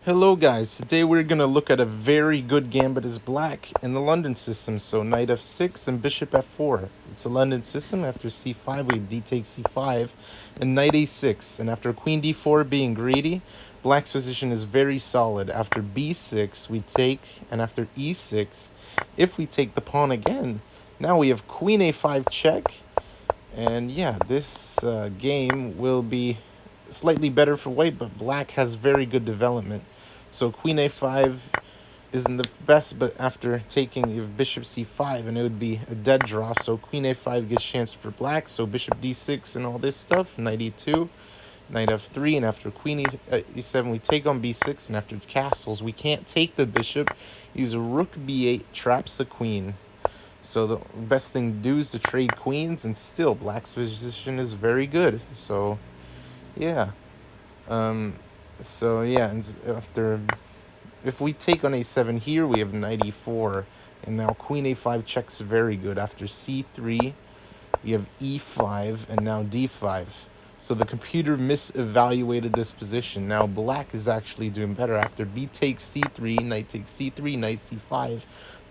Hello guys, today we're going to look at a very good gambit as black in the London system. So knight f6 and bishop f4. It's a London system. After c5 we d takes c5 and knight a6. And after queen d4 being greedy, black's position is very solid. After b6 we take, and after e6, if we take the pawn again, now we have queen a5 check. And yeah, this game will be slightly better for white, but black has very good development. So queen a5 isn't the best, but after taking you have bishop c5, and it would be a dead draw. So queen a5 gets chance for black. So bishop d6 and all this stuff. Knight e2, knight f3, and after queen e7 we take on b6, and after castles we can't take the bishop. Use rook b8 traps the queen. So the best thing to do is to trade queens, and still black's position is very good. So yeah. And after, if we take on a7 here, we have knight e4, and now queen a5 checks very good. After c3, we have e5, and now d5. So the computer misevaluated this position. Now black is actually doing better. After b takes c3, knight takes c3, knight c5,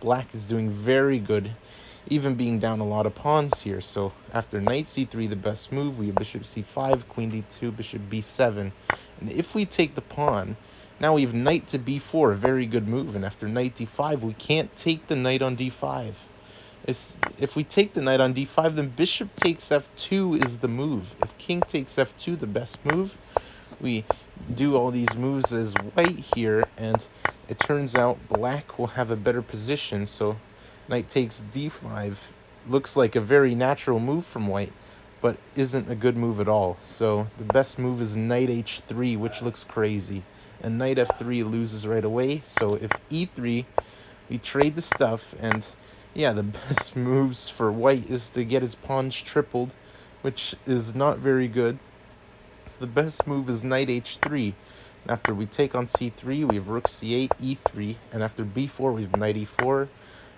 black is doing very good, even being down a lot of pawns here. So after knight c3, the best move, we have bishop c5, queen d2, bishop b7. And if we take the pawn, now we have knight to b4, a very good move. And after knight d5, we can't take the knight on d5. If we take the knight on d5, then bishop takes f2 is the move. If king takes f2, the best move, we do all these moves as white here, and it turns out black will have a better position. So knight takes d5 looks like a very natural move from white, but isn't a good move at all. So the best move is knight h3, which looks crazy. And knight f3 loses right away. So if e3, we trade the stuff, and yeah, the best moves for white is to get his pawns tripled, which is not very good. So the best move is knight h3. After we take on c3, we have rook c8, e3, and after b4, we have knight e4.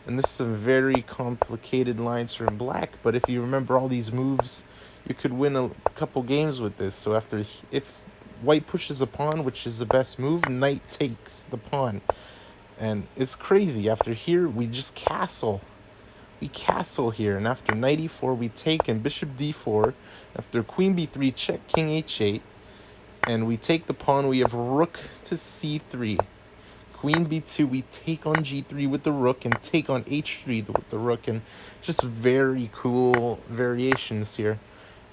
And this is some very complicated lines from black, but if you remember all these moves, you could win a couple games with this. So if white pushes a pawn, which is the best move, knight takes the pawn. And it's crazy. After here, we just castle. We castle here, and after knight e4, we take, and bishop d4. After queen b3, check king h8, and we take the pawn. We have rook to c3. Queen b2, we take on g3 with the rook, and take on h3 with the rook, and just very cool variations here.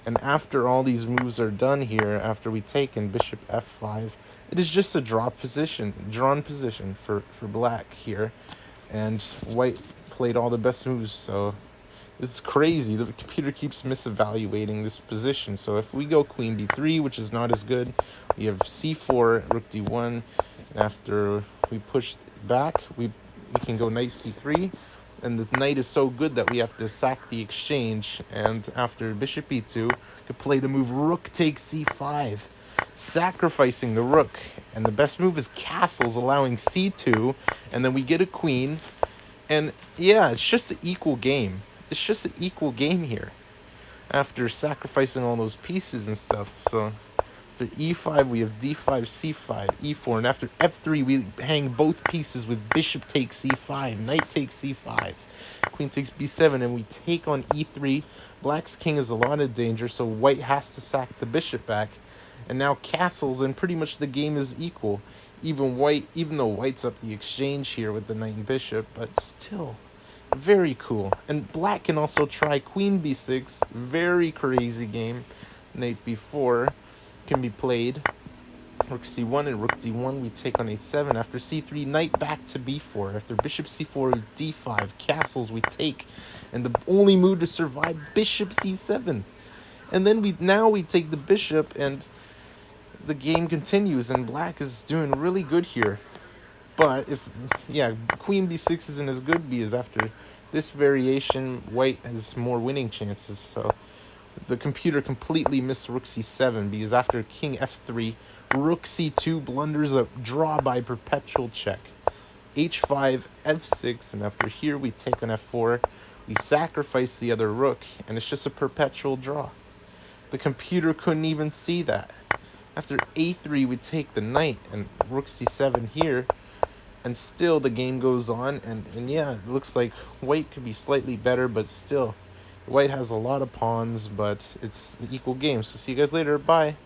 And after all these moves are done here, after we take in bishop f5, it is just a drawn position for black here. And white played all the best moves, so it's crazy. The computer keeps misevaluating this position. So if we go queen b3, which is not as good, we have c4, rook d1, and after we push back, we can go knight c3, and the knight is so good that we have to sack the exchange. And after bishop e2, we could play the move rook takes c5, sacrificing the rook. And the best move is castles, allowing c2, and then we get a queen. And yeah, it's just an equal game. It's just an equal game here, after sacrificing all those pieces and stuff. So after e5, we have d5, c5, e4, and after f3, we hang both pieces with bishop takes c5, knight takes c5, queen takes b7, and we take on e3. Black's king is a lot of danger, so white has to sack the bishop back. And now castles, and pretty much the game is equal. Even though white's up the exchange here with the knight and bishop, but still very cool. And black can also try queen b6, very crazy game. Knight b4 can be played. Rook c1 and rook d1, we take on a7. After c3, knight back to b4. After bishop c4, d5, castles, we take. And the only move to survive, bishop c7. And then we take the bishop, and the game continues, and black is doing really good here. But queen b6 isn't as good, because after this variation, white has more winning chances. So the computer completely missed rook c7, because after king f3, rook c2 blunders a draw by perpetual check. h5, f6, and after here we take on f4. We sacrifice the other rook, and it's just a perpetual draw. The computer couldn't even see that. After a3, we take the knight and rook c7 here. And still the game goes on. And yeah, it looks like white could be slightly better, but still, white has a lot of pawns, but it's an equal game. So see you guys later. Bye.